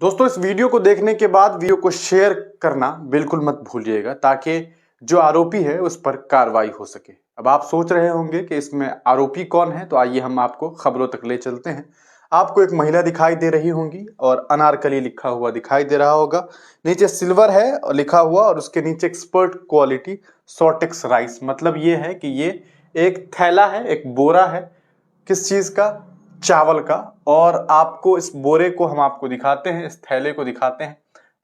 दोस्तों, इस वीडियो को देखने के बाद वीडियो को शेयर करना बिल्कुल मत भूलिएगा ताकि जो आरोपी है उस पर कार्रवाई हो सके। अब आप सोच रहे होंगे कि इसमें आरोपी कौन है, तो आइए हम आपको खबरों तक ले चलते हैं। आपको एक महिला दिखाई दे रही होंगी और अनारकली लिखा हुआ दिखाई दे रहा होगा। नीचे सिल्वर है और लिखा हुआ, और उसके नीचे एक्सपर्ट क्वालिटी सॉटेक्स राइस। मतलब ये है कि ये एक थैला है, एक बोरा है। किस चीज का? चावल का। और आपको इस बोरे को हम आपको दिखाते हैं, इस थैले को दिखाते हैं।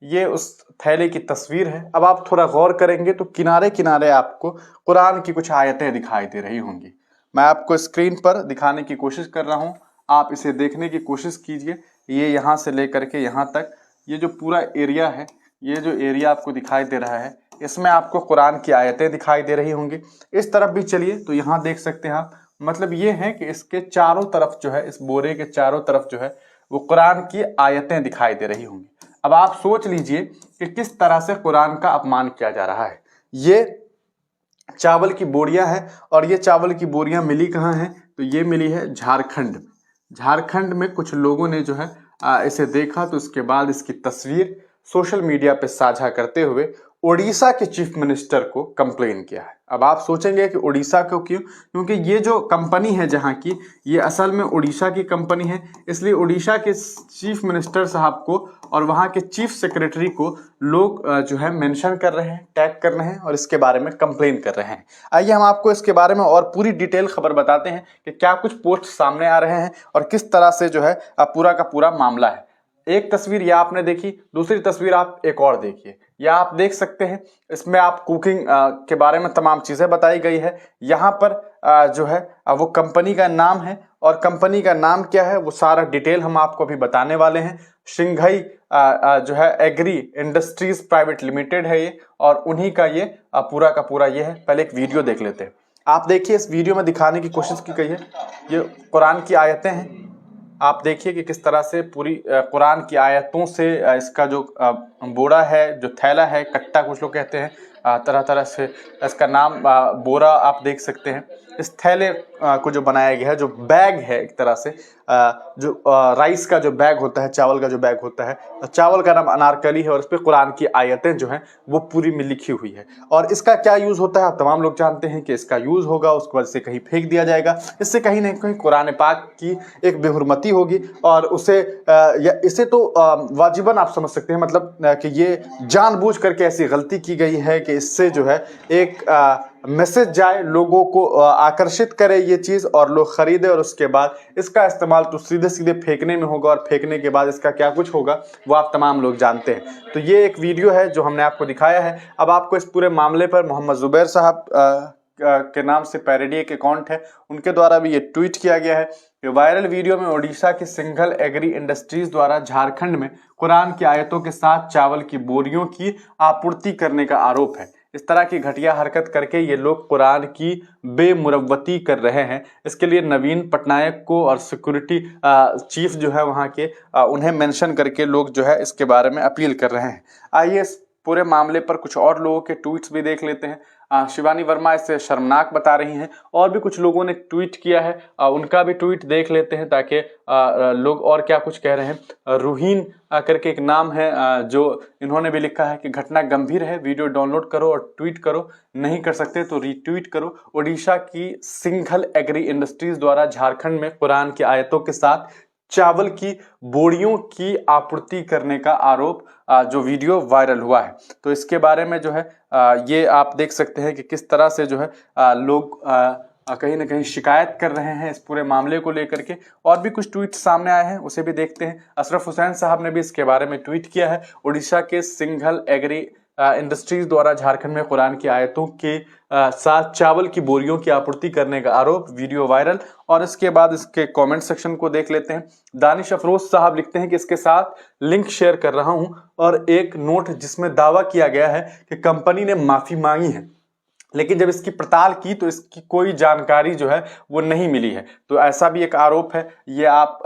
ये उस थैले की तस्वीर है। अब आप थोड़ा गौर करेंगे तो किनारे किनारे आपको कुरान की कुछ आयतें दिखाई दे रही होंगी। मैं आपको स्क्रीन पर दिखाने की कोशिश कर रहा हूं, आप इसे देखने की कोशिश कीजिए। ये यहाँ से लेकर के यहाँ तक ये जो पूरा एरिया है, ये जो एरिया आपको दिखाई दे रहा है, इसमें आपको कुरान की आयतें दिखाई दे रही होंगी। इस तरफ भी चलिए तो यहाँ देख सकते हैं आप। मतलब ये है कि इसके चारों तरफ जो है, इस बोरे के चारों तरफ जो है वो कुरान की आयतें दिखाई दे रही होंगी। अब आप सोच लीजिए कि किस तरह से कुरान का अपमान किया जा रहा है। ये चावल की बोरियां हैं, और ये चावल की बोरियां मिली कहाँ हैं? तो ये मिली है झारखंड में। झारखंड में कुछ लोगों ने जो है इसे देखा, तो उसके बाद इसकी तस्वीर सोशल मीडिया पे साझा करते हुए उड़ीसा के चीफ मिनिस्टर को कंप्लेन किया है। अब आप सोचेंगे कि उड़ीसा को क्यों? क्योंकि ये जो कंपनी है जहाँ की, ये असल में उड़ीसा की कंपनी है। इसलिए उड़ीसा के चीफ मिनिस्टर साहब को और वहाँ के चीफ सेक्रेटरी को लोग जो है मेंशन कर रहे हैं, टैग कर रहे हैं और इसके बारे में कंप्लेन कर रहे हैं। आइए हम आपको इसके बारे में और पूरी डिटेल खबर बताते हैं कि क्या कुछ पोस्ट सामने आ रहे हैं और किस तरह से जो है पूरा का पूरा मामला है। एक तस्वीर यह आपने देखी, दूसरी तस्वीर आप एक और देखिए। यह आप देख सकते हैं, इसमें आप कुकिंग के बारे में तमाम चीजें बताई गई है। यहाँ पर जो है वो कंपनी का नाम है, और कंपनी का नाम क्या है वो सारा डिटेल हम आपको अभी बताने वाले हैं। शिंघई जो है एग्री इंडस्ट्रीज प्राइवेट लिमिटेड है ये, और उन्हीं का ये पूरा का पूरा ये है। पहले एक वीडियो देख लेते हैं। आप देखिए, इस वीडियो में दिखाने की कोशिश की गई है, ये कुरान की आयतें हैं। आप देखिए कि किस तरह से पूरी कुरान की आयतों से इसका जो बोरा है, जो थैला है, कट्टा कुछ लोग कहते हैं, तरह तरह से इसका नाम बोरा आप देख सकते हैं। इस थैले को जो बनाया गया है, जो बैग है एक तरह से, जो राइस का जो बैग होता है, चावल का जो बैग होता है, चावल का नाम अनारकली है, और इस पर कुरान की आयतें जो हैं वो पूरी में लिखी हुई है। और इसका क्या यूज़ होता है आप तमाम लोग जानते हैं कि इसका यूज़ होगा, उसके बाद से कहीं फेंक दिया जाएगा। इससे कहीं ना कहीं कुरान पाक की एक बेहुरमती होगी, और उसे या इसे तो वाजिबन आप समझ सकते हैं, मतलब कि ये जानबूझ करके ऐसी गलती की गई है कि इससे जो है एक मैसेज जाए, लोगों को आकर्षित करे ये चीज़, और लोग खरीदे, और उसके बाद इसका इस्तेमाल तो सीधे सीधे फेंकने में होगा, और फेंकने के बाद इसका क्या कुछ होगा वो आप तमाम लोग जानते हैं। तो ये एक वीडियो है जो हमने आपको दिखाया है। अब आपको इस पूरे मामले पर मोहम्मद जुबैर साहब के नाम से पैरोडी एक अकाउंट है, उनके द्वारा भी ये ट्वीट किया गया है। ये वायरल वीडियो में ओडिशा के सिंघल एग्री इंडस्ट्रीज द्वारा झारखंड में कुरान की आयतों के साथ चावल की बोरियों की आपूर्ति करने का आरोप है। इस तरह की घटिया हरकत करके ये लोग कुरान की बेमुरव्वती कर रहे हैं। इसके लिए नवीन पटनायक को और सिक्योरिटी चीफ जो है वहाँ के, उन्हें मेंशन करके लोग जो है इसके बारे में अपील कर रहे हैं। आइए इस पूरे मामले पर कुछ और लोगों के ट्वीट्स भी देख लेते हैं। शिवानी वर्मा इसे शर्मनाक बता रही हैं, और भी कुछ लोगों ने ट्वीट किया है, उनका भी ट्वीट देख लेते हैं ताकि लोग और क्या कुछ कह रहे हैं। रूहीन करके एक नाम है, जो इन्होंने भी लिखा है कि घटना गंभीर है, वीडियो डाउनलोड करो और ट्वीट करो, नहीं कर सकते तो रीट्वीट करो। ओडिशा की सिंघल एग्री इंडस्ट्रीज द्वारा झारखंड में कुरान की आयतों के साथ चावल की बोरियों की आपूर्ति करने का आरोप, जो वीडियो वायरल हुआ है। तो इसके बारे में जो है ये आप देख सकते हैं कि किस तरह से जो है लोग कहीं ना कहीं शिकायत कर रहे हैं इस पूरे मामले को लेकर के। और भी कुछ ट्वीट सामने आए हैं, उसे भी देखते हैं। अशरफ हुसैन साहब ने भी इसके बारे में ट्वीट किया है। उड़ीसा के सिंघल एग्री इंडस्ट्रीज द्वारा झारखंड में कुरान की आयतों के साथ चावल की बोरियों की आपूर्ति करने का आरोप, वीडियो वायरल। और इसके बाद इसके कमेंट सेक्शन को देख लेते हैं। दानिश अफरोज साहब लिखते हैं कि इसके साथ लिंक शेयर कर रहा हूं, और एक नोट जिसमें दावा किया गया है कि कंपनी ने माफी मांगी है, लेकिन जब इसकी पड़ताल की तो इसकी कोई जानकारी जो है वो नहीं मिली है। तो ऐसा भी एक आरोप है। ये आप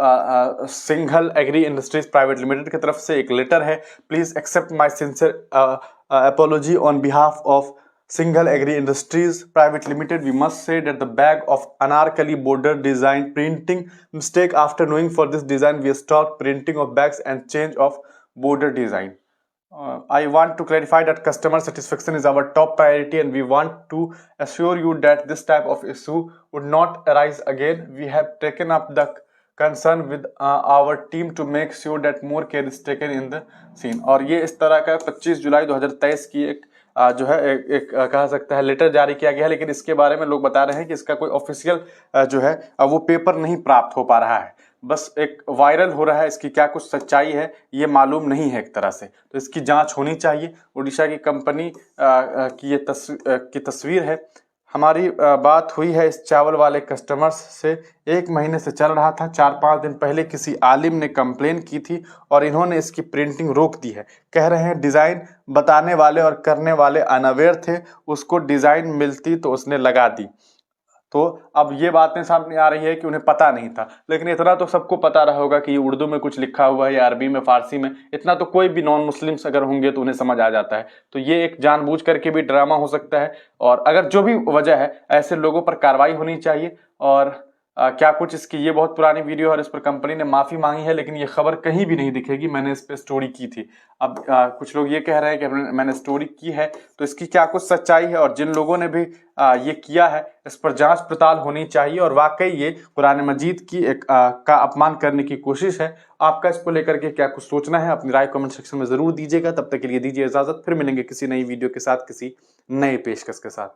Singhal Agri Industries Private Limited की तरफ से एक लेटर है। Please accept my sincere apology on behalf of Single Agri Industries Private Limited, we must say that the bag of anarkali border design printing mistake. After knowing for this design, we stopped printing of bags and change of border design. I want to clarify that customer satisfaction is our top priority, and we want to assure you that this type of issue would not arise again. We have taken up the concern with our team to make sure that more care is taken in the scene. और ये इस तरह का 25 जुलाई 2023 की एक जो है एक कहा सकता है लेटर जारी किया गया है, लेकिन इसके बारे में लोग बता रहे हैं कि इसका कोई ऑफिशियल जो है वो पेपर नहीं प्राप्त हो पा रहा है, बस एक वायरल हो रहा है। इसकी क्या कुछ सच्चाई है ये मालूम नहीं है एक तरह से, तो इसकी जांच होनी चाहिए। उड़ीसा की कंपनी की ये तस्वीर है। हमारी बात हुई है इस चावल वाले कस्टमर्स से, 1 महीने से चल रहा था। 4-5 दिन पहले किसी आलिम ने कंप्लेन की थी और इन्होंने इसकी प्रिंटिंग रोक दी है। कह रहे हैं डिज़ाइन बताने वाले और करने वाले अनअवेयर थे, उसको डिज़ाइन मिलती तो उसने लगा दी। तो अब ये बातें सामने आ रही है कि उन्हें पता नहीं था, लेकिन इतना तो सबको पता रहा होगा कि ये उर्दू में कुछ लिखा हुआ है या अरबी में, फारसी में, इतना तो कोई भी नॉन मुस्लिम्स अगर होंगे तो उन्हें समझ आ जाता है। तो ये एक जानबूझ करके भी ड्रामा हो सकता है, और अगर जो भी वजह है ऐसे लोगों पर कार्रवाई होनी चाहिए। और क्या कुछ इसकी ये बहुत पुरानी वीडियो है और इस पर कंपनी ने माफ़ी मांगी है, लेकिन ये खबर कहीं भी नहीं दिखेगी। मैंने इस पर स्टोरी की थी। अब कुछ लोग ये कह रहे हैं कि मैंने स्टोरी की है, तो इसकी क्या कुछ सच्चाई है, और जिन लोगों ने भी ये किया है इस पर जांच पड़ताल होनी चाहिए। और वाकई ये कुरान मजीद की एक का अपमान करने की कोशिश है। आपका इसको लेकर के क्या कुछ सोचना है, अपनी राय कमेंट सेक्शन में ज़रूर दीजिएगा। तब तक के लिए दीजिए इजाज़त, फिर मिलेंगे किसी नई वीडियो के साथ, किसी नई पेशकश के साथ।